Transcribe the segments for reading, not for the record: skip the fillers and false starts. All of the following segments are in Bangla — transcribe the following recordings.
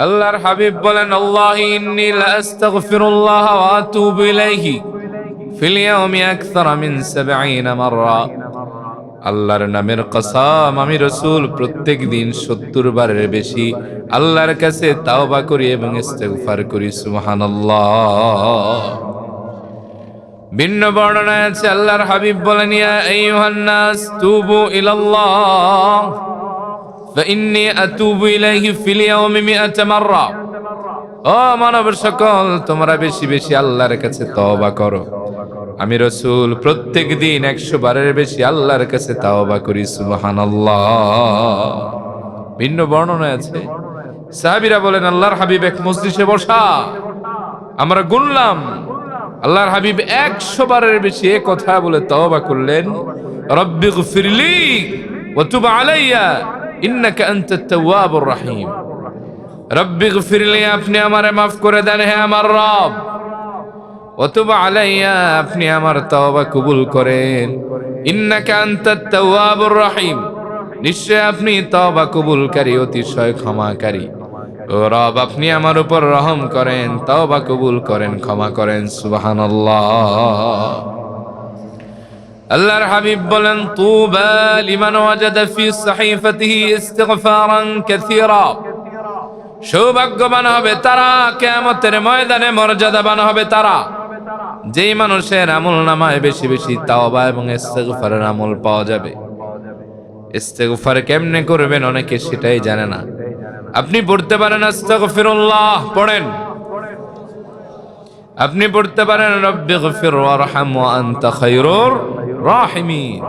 আল্লাহর হাবিব বলেন, আল্লাহি ইন্নী লা আস্তাগফিরুল্লাহ ওয়া আতুবু ইলাইহি ফিল ইয়াউমি আকসারা মিন ৭০ মাররা। আল্লাহর নামের কসম, আমি রাসূল প্রত্যেক দিন ৭০ বারের বেশি আল্লাহর কাছে তাওবা করি এবং ইস্তিগফার করি। সুবহানাল্লাহ। ভিন্ন বর্ণনায় আছে, আল্লাহর হাবিব বলেন, ইয়া আইয়ুহান নাস তুবু ইলাল্লাহ ফাইন্নী আতুবু ইলাইহি ফিল ইয়াউমি ১০০ মাররা। ও মানব সকল, তোমরা বেশি বেশি আল্লাহর কাছে তওবা করো, আমি রাসূল প্রত্যেক দিন ১০০ বারের বেশি আল্লাহর কাছে তাওবা করি। সুবহানাল্লাহ। ভিন্ন বর্ণনা আছে, সাহাবীরা বলেন, আল্লাহর হাবিব এক মজলিসে বসা, আমরা গুনলাম, আল্লাহর হাবিব ১০০ বারের বেশি এই কথা বলে তওবা করলেন, রব্বিগফিরলি ওয়া তুব আলাইয়া ইন্নাকা আনতাত তাওয়াবুর রহিম। রব্বিগফিরলি, আপনি আমারে মাফ করে দেন হে আমার রব, ওয়া তুব আলাইয়া, আপনি আমার তওবা কবুল করেন, ইন্নাকা আনতাত তাওয়াবুর রহিম, নিশ্চয় আপনি তওবা কবুলকারী, অতিশয় ক্ষমাকারী। ও রব, আপনি আমার উপর রহম করেন, তওবা কবুল করেন, ক্ষমা করেন। সুবহানাল্লাহ। আল্লাহর হাবিব বলেন, তুবা লিমান ওয়াজাদা ফি সাহিফাতিহি ইস্তিগফারান কাসীরা। সৌভাগ্যবান হবে তারা, কিয়ামতের ময়দানে মর্যাদাবান হবে তারা, যেই মানুষের আমলনামায় বেশি বেশি তাওবা এবং ইস্তিগফারের আমল পাওয়া যাবে। ইস্তিগফার কেমনে করবেন অনেকে সেটাই জানে না। আপনি পড়তে পারেন আস্তাগফিরুল্লাহ, পড়েন। আপনি পড়তে পারেন রব্বিগফির ওয়ারহাম ওয়া আনতা খায়রুর রাহিমিন।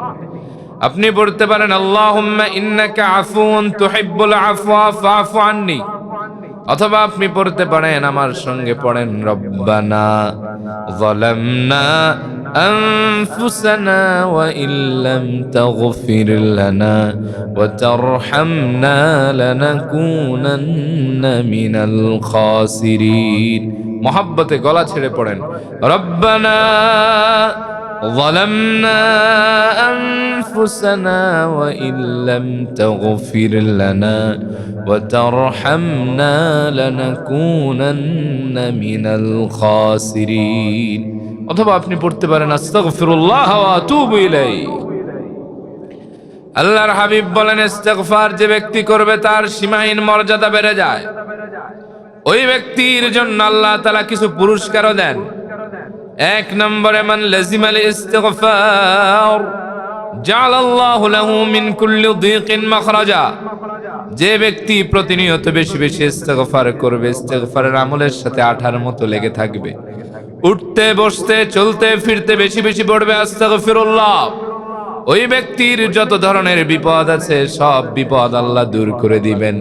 আপনি পড়তে পারেন আল্লাহুম্মা ইন্নাকা আফুউন তুহিব্বুল আফওয়া ফাআফু আন্নী। অথবা আপনি পড়তে পারেন, আমার সঙ্গে পড়েন, রব্বানা যালামনা আনফুসানা ওয়া ইল্লাম তাগফির লানা ওয়া তারহামনা লানাকুনান্না মিনাল খাসিরিন। মোহাব্বতে গলা ছেড়ে পড়েন, রব্বানা ظلمنا أنفسنا وإن لم تغفر لنا وترحمنا لنكونن من الخاسرين। অথবা আপনি পড়তে পারেন আস্তাগফিরুল্লাহ ওয়া আতুবু ইলাইহি। আল্লাহর হাবিব বলেন, ইস্তিগফার যে ব্যক্তি করবে তার সীমাহীন মর্যাদা বেড়ে যায়। ওই ব্যক্তির জন্য আল্লাহ তাআলা কিছু পুরস্কারও দেন। এক নম্বরে, মান লাজিমাল ইস্তিগফার জাআলাল্লাহু লাহু মিন কুল্লি যিকিন মাখরাজা। যে ব্যক্তি প্রতিনিয়ত বেশি বেশি ইস্তিগফার করবে, ইস্তিগফারের আমলের সাথে আঠার মতো লেগে থাকবে, উঠতে বসতে চলতে ফিরতে বেশি বেশি পড়বে আস্তাগফিরুল্লাহ, ওই ব্যক্তির যত ধরনের বিপদ আছে সব বিপদ আল্লাহ দূর করে দিবেন।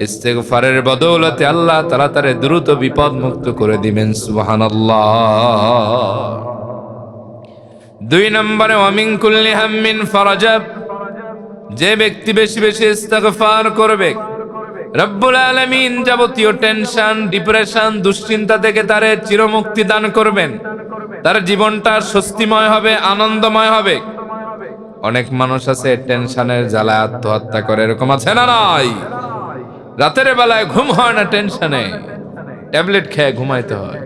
ইস্তিগফারের বদৌলতে আল্লাহ তাআলা তারে দ্রুত বিপদ মুক্ত করে দিবেন। সুবহানাল্লাহ। দুই নম্বরে, ওয়া মিন কুল্লি হাম্মিন ফারাজা। যে ব্যক্তি বেশি বেশি ইস্তিগফার করবে, রব্বুল আলামিন যাবতীয় টেনশন, ডিপ্রেশন, দুশ্চিন্তা থেকে তারে চিরমুক্তি দান করবেন। তার জীবনটা স্বস্তিময় হবে, আনন্দময় হবে। অনেক মানুষ আছে টেনশনের জ্বালায় আত্মহত্যা করে, এরকম আছে না নাই? রাতের বেলায় ঘুম হয় না টেনশনে, ট্যাবলেট খেয়ে ঘুমাইতে হয়।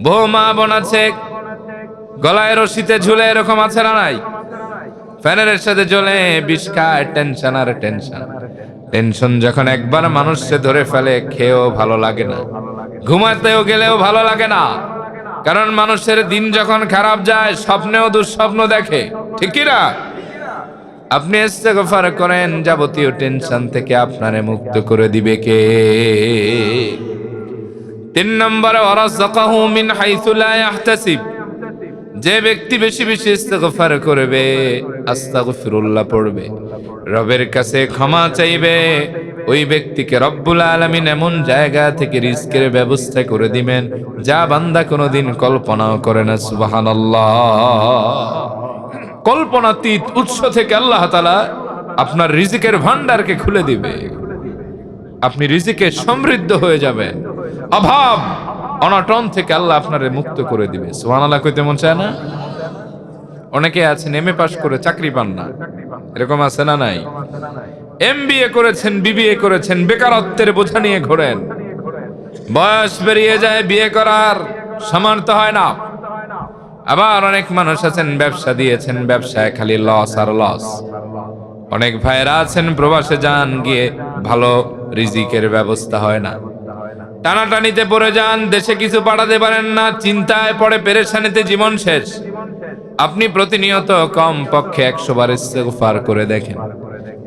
বহু মা বোন আছে গলায় রশিতে ঝুলে, এরকম আছে না নাই? ফ্যানের সাথে জ্বলে বিষ খায়, টেনশন আর টেনশন। টেনশন যখন একবার মানুষকে ধরে ফেলে, খেয়েও ভালো লাগে না, ঘুমাতেও গেলেও ভালো লাগে না। কারণ মানুষের দিন যখন খারাপ যায়, স্বপ্নেও দুঃস্বপ্ন দেখে, ঠিক কি না? আপনি ইস্তিগফার করেন, যাবতীয় টেনশন থেকে আপনারে মুক্ত করে দিবে কে? তিন নম্বরে, ওয়ারাযাকাহু মিন হাইসু লা ইয়াহতাসিব। যে ব্যক্তি বেশি বেশি ইস্তিগফার করবে, আস্তাগফিরুল্লাহ পড়বে, রবের কাছে ক্ষমা চাইবে, ওই ব্যক্তিকে রব্বুল আলামিন এমন জায়গা থেকে রিজকের ব্যবস্থা করে দিবেন যা বান্দা কোনোদিন কল্পনাও করে না। সুবহানাল্লাহ। কল্পনাতীত উৎস থেকে আল্লাহ তাআলা আপনার রিজিকের ভান্ডারকে খুলে দিবে, আপনি রিজিকে সমৃদ্ধ হয়ে যাবেন, অভাব অনটন থেকে আল্লাহ আপনারে মুক্ত করে দিবে। সুবহানাল্লাহ কইতে মন চায় না? অনেকে আছেন এমএ পাস করে চাকরি পান না, এরকম আছে না নাই? এমবিএ করেছেন, বিবিএ করেছেন, বেকারত্বের বোঝা নিয়ে ঘোরেন, বয়স বেরিয়ে যায়, বিয়ে করার সামর্থ্য হয় না। আবার অনেক মানুষ আছেন ব্যবসা দিয়েছেন, ব্যবসায় খালি লস আর লস। অনেক ভাইরা আছেন প্রবাসে যান, গিয়ে ভালো রিজিকের ব্যবস্থা হয় না, টানাটানিতে পড়ে যান, দেশে কিছু পাঠাতে পারেন না, চিন্তায় পড়ে পেরেশানিতে জীবন শেষ। আপনি প্রতিনিয়ত কম পক্ষে 100 বার ইস্তেগফার করে দেখেন।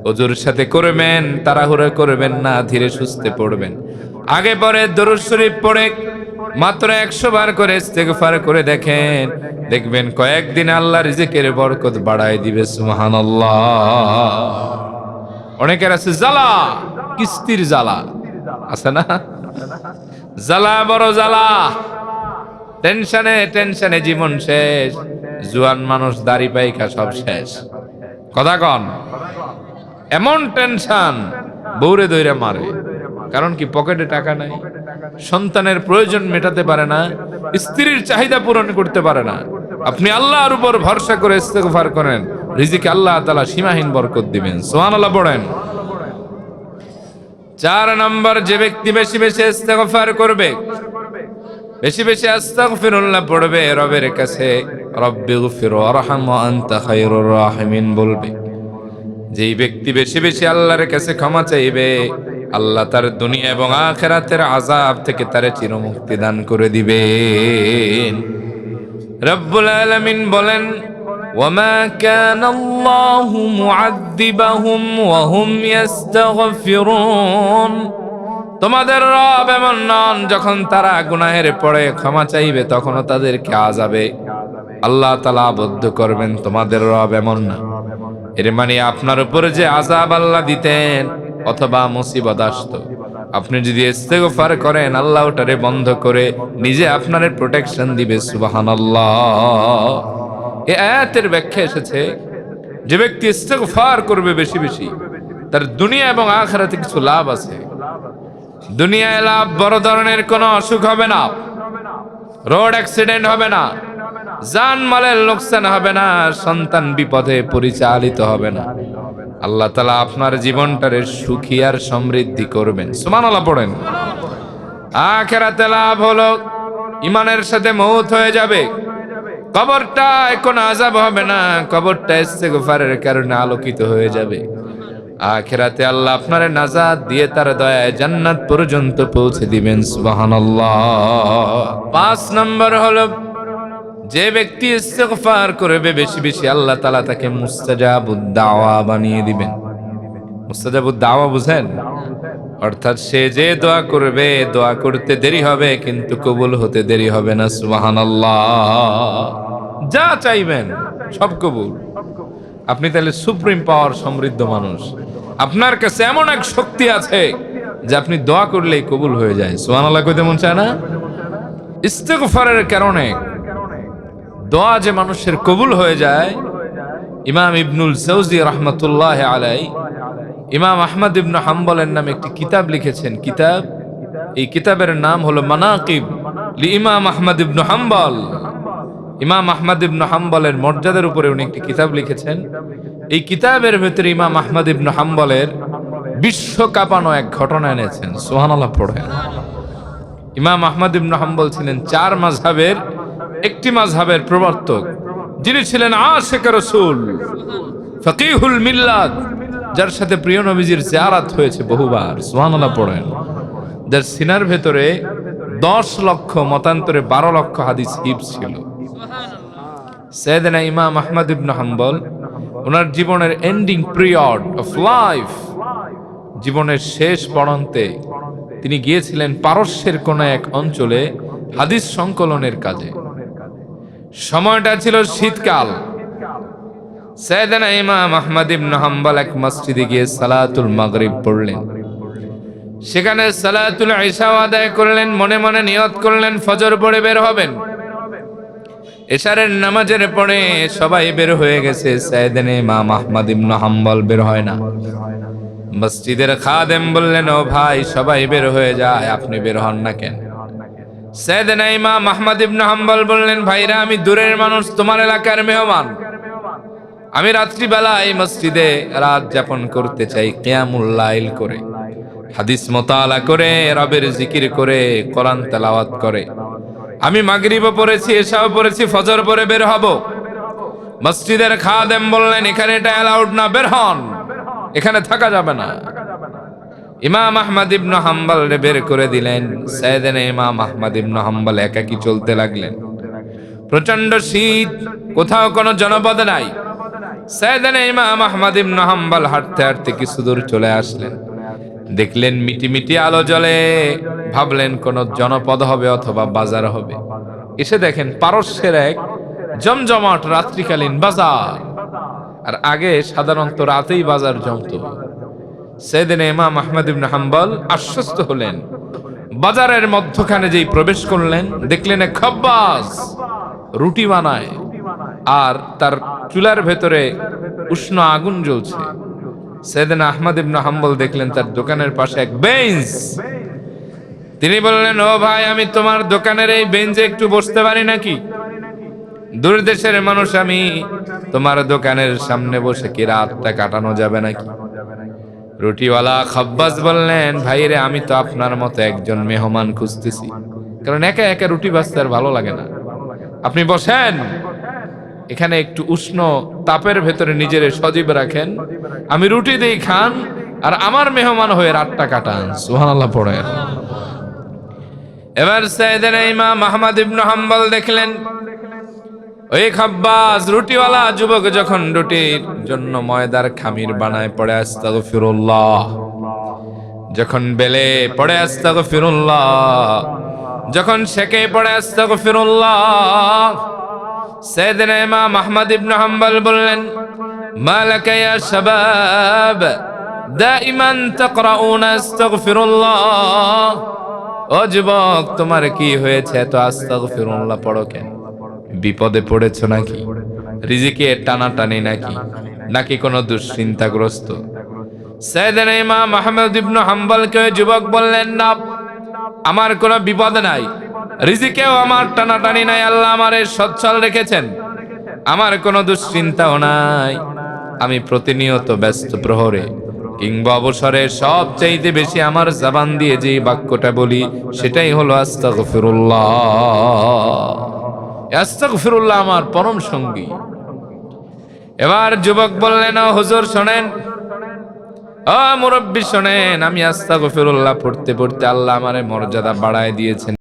ওজুর সাথে করবেন, তাড়াহুড়ো করবেন না, ধীরে সুস্থে পড়বেন। আগে পরে দরুদ শরীফ পড়ে মাত্র 100 বার করে ইস্তেগফার করে দেখেন, দেখবেন কয়েকদিন আল্লাহ রিজিকের বরকত বাড়ায় দিবে। সুবহানাল্লাহ। অনেকের আছে জ্বালা, কিস্তির জ্বালা আছে না, জ্বালা বড় জ্বালা, টেনশনে টেনশনে জীবন শেষ। জুয়ান মানুষ দাড়ি পাইকা সব শেষ। কথা কন, এমন টেনশন বউরে দইরা মারে। কারণ কি? পকেটে টাকা নাই, সন্তানের প্রয়োজন মেটাতে পারে না, স্ত্রীর চাহিদা পূরণ করতে পারে না। আপনি আল্লাহর উপর ভরসা করে ইস্তেগফার করেন, রিজিকে আল্লাহ তাআলা সীমাহীন বরকত দিবেন। সুবহানাল্লাহ পড়েন। 4 নাম্বার, যে ব্যক্তি বেশি বেশি ইস্তেগফার করবে, বেশি বেশি আস্তাগফিরুল্লাহ পড়বে, রবের কাছে রব্বিগফির ওয়ারহাম ওয়া আনতা খায়রুর রাহিমিন বলবে, যেই ব্যক্তি বেশি বেশি আল্লাহর কাছে ক্ষমা চাইবে, আল্লাহ তার দুনিয়া এবং আখিরাতের আযাব থেকে তারে চিরমুক্তি দান করে দিবেন। রব্বুল আলামিন বলেন, ওয়ামা কানাল্লাহু মুআযযিবাহুম ওয়া হুম ইস্তাগফিরুন। তোমাদের রব এমন নন, যখন তারা গুনাহের পড়ে ক্ষমা চাইবে তখনও তাদেরকে আযাবে আল্লাহ তাআলা আবদ্ধ করবেন। তোমাদের রব এমন না। এর মানে আপনার উপরে যে আযাব আল্লাহ দিতেন অথবা মুসিবত আসতো, আপনি যদি ইস্তেগফার করেন আল্লাহ ওটারে বন্ধ করে নিজে আপনার প্রোটেকশন দিবে। সুবহানাল্লাহ। এই আয়াতের ব্যাখ্যা এসেছে, যে ব্যক্তি ইস্তেগফার করবে বেশি বেশি, তার দুনিয়া এবং আখিরাতে কিছু লাভ আছে। দুনিয়ায় লাভ, বড় ধরনের কোনো অসুখ হবে না, রোড অ্যাক্সিডেন্ট হবে না, জানমালের লোকসান হবে না, সন্তান বিপদে পরিচালিত হবে না। আল্লাহ তাআলা আপনার জীবনটারে সুখী আর সমৃদ্ধি করবেন। সুবহানাল্লাহ পড়েন। আখিরাতে লাভ হলো ঈমানের সাথে মউত হয়ে যাবে, কবরটায় কোনো আযাব হবে না, কবরটা ইস্তেগফারের কারণে আলোকিত হয়ে যাবে। আখিরাতে আল্লাহ আপনারে নাজাত দিয়ে তার দয়ায় জান্নাত পর্যন্ত পৌঁছে দিবেন। সুবহানাল্লাহ। 5 নম্বর হলো, যে ব্যক্তি ইস্তেগফার করবে বেশি বেশি, আল্লাহ তাআলা তাকে মুস্তাজাবুদ দাওয়া বানিয়ে দিবেন। মুস্তাজাবুদ দাওয়া বুঝেন? অর্থাৎ সে যে দোয়া করবে, দোয়া করতে দেরি হবে কিন্তু কবুল হতে দেরি হবে না। সুবহানাল্লাহ। যা চাইবেন সব কবুল। আপনি তাহলে সুপ্রিম পাওয়ার সমৃদ্ধ মানুষ। আপনার কাছে এমন এক শক্তি আছে যে আপনি দোয়া করলেই কবুল হয়ে যায়। সুবহানাল্লাহ কইতে মন চায় না? ইস্তেগফারের কারণে দোয়া যে মানুষের কবুল হয়ে যায়। ইমাম ইবনুল জাওজি রাহমাতুল্লাহি আলাইহি ইমাম আহমদ ইবনে হাম্বলের নামে একটি কিতাব লিখেছেন। কিতাব, এই কিতাবের নাম হলো মানাকিব লি ইমাম আহমদ ইবনে হাম্বল। ইমাম আহমদ ইবনে হাম্বলের মর্যাদার উপরে উনি একটি কিতাব লিখেছেন। এই কিতাবের ভিতরে ইমাম আহমদ ইবনে হাম্বলের বিশ্ব কাঁপানো এক ঘটনা এনেছেন। সুবহানাল্লাহ পড়েন। ইমাম আহমদ ইবনে হাম্বল ছিলেন 4 মাযহাবের একটি মাযহাবের প্রবর্তক, যিনি ছিলেন আশিকে রাসূল, ফকিহুল মিল্লাত, যার সাথে প্রিয় নবীজির জিয়ারত হয়েছে বহুবার। সুবহানাল্লাহ পড়েন। যার সিনার ভেতরে 10 লক্ষ, মতান্তরে 12 লক্ষ হাদিস হিফজ ছিল। সাইয়েদনা ইমাম আহমদ ইবনে হাম্বল ওনার জীবনের এন্ডিং পিরিয়ড অফ লাইফ, জীবনের শেষ পড়ন্তে তিনি গিয়েছিলেন পারস্যের কোন এক অঞ্চলে হাদিস সংকলনের কাজে। সময়টা ছিল শীতকাল। সাইয়েদনা ইমাম আহমদ ইবনে হাম্বল এক মসজিদে গিয়ে সালাতুল মাগরিব পড়লেন। সেখানে সালাতুল ইশা আদায় করলেন, মনে মনে নিয়ত করলেন ফজর পড়ে বের হবেন। এশারের নামাজের পরে সবাই বের হয়ে গেছে, সাইয়েদনা ইমাম আহমদ ইবনে হাম্বল বের হয় না। মসজিদের খাদেম বললেন, ও ভাই, সবাই বের হয়ে যায়, আপনি বের হন না কেন? সাইয়েদনা ইমাম আহমদ ইবনে হাম্বল বললেন, ভাইরা, আমি দূরের মানুষ, তোমার এলাকার মেহমান। আমি রাত্রিবেলা এই মসজিদে রাত যাপন করতে চাই, কিয়ামুল লাইল করে। হাদিস মোতালা করে, রবের জিকির করে, কোরআন তেলাওয়াত করে। আমি মাগরিবও পড়েছি, এশাও পড়েছি, ফজর পরে বের হব। মসজিদের খাদেম বললেন এখানে এটা অ্যালাউড না, বের হন, এখানে থাকা যাবে না। ইমাম আহমদ ইবনে হাম্বল রে বের করে দিলেন। সাইয়েদনা ইমাম আহমদ ইবনে হাম্বল একাকী চলতে লাগলেন। প্রচন্ড শীত, কোথাও কোনো জনপদ নাই। সাইয়েদনা ইমাম আহমদ ইবনে হাম্বল হাঁটতে হাঁটতে কিছু দূর চলে আসলেন। দেখলেন মিটি আলো জ্বলে, ভাবলেন কোন জনপদ হবে অথবা বাজার হবে। এসে দেখেন পারস্যের এক জমজমাট রাত্রিকালীন বাজার। আর আগে সাধারণত রাতেই বাজার জমতো। সাইয়েদনা ইমাম আহমদ ইবনে হাম্বল আশ্বস্ত হলেন। বাজারের মধ্যখানে যেই প্রবেশ করলেন, দেখলেন এক খাব্বাস রুটি বানায়, আর তার চুলার ভেতরে উষ্ণ আগুন জ্বলছে। সাইয়েদনা আহমদ ইবনে হাম্বল দেখলেন তার দোকানের পাশে এক বেঞ্চ। তিনি বললেন, ও ভাই, আমি তোমার দোকানের এই বেঞ্চে একটু বসতে পারি নাকি? দূর দেশের মানুষ আমি, তোমার দোকানের সামনে বসে কি রাতটা কাটানো যাবে নাকি? রুটিওয়ালা খাব্বাস বললেন, ভাই রে, আমি তো আপনার মতো একজন মেহমান খুঁজতেছি, কারণ একা একা রুটি ভাজতে আর ভালো লাগে না। আপনি বসেন, এখানে একটু উষ্ণ তাপের ভেতরে নিজের সজীব রাখেন, আমি রুটি দেই, খান, আর আমার মেহমান হয়ে রাতটা কাটান। সুবহানাল্লাহ পড়েন। এবার সাইয়েদনা ইমাম আহমদ ইবনে হাম্বল দেখলেন ওই খাব্বাস রুটিওয়ালা যুবক যখন রুটির জন্য ময়দার খামির বানায় পড়ে আস্তাগফিরুল্লাহ, যখন বেলে পড়ে আস্তাগফিরুল্লাহ, যখন সেকে পড়ে আস্তাগফিরুল্লাহ, সাইয়েদনা ইমাম আহমদ ইবনে হাম্বল বললেন, মালাকা ইয়া শাবাব দাইমান তাকরাউনা আস্তাগফিরুল্লাহ। ও যুবক, তোমার কি হয়েছে, এত আস্তাগফিরুল্লাহ পড়ো কেন? বিপদে পড়েছো নাকি? রিজিকে টানাটানি নাকি? নাকি কোনো দুশ্চিন্তাগ্রস্ত? সাইয়েদনা ইমাম আহমদ ইবনে হাম্বলকে যুবক বললেন, না, আমার কোনো বিপদ নাই, রিজিকেও আমার টানাটানি নাই, আল্লাহ আমারে সচ্ছল রেখেছেন, আমার কোনো দুশ্চিন্তাও নাই। আমি প্রতিনিয়ত ব্যস্ত প্রহরে কিংবা অবসরে সবচাইতে বেশি আমার জবান দিয়ে যে বাক্যটা বলি সেটাই হলো আস্তাগফিরুল্লাহ। আস্তাগফিরুল্লাহ আমার পরম সঙ্গী। এবার যুবক বললেন, ও হুজুর শোনেন, ও মুরব্বী শোনেন, আমি আস্তাগফিরুল্লাহ পড়তে পড়তে আল্লাহ আমারে মর্যাদা বাড়ায় দিয়েছেন।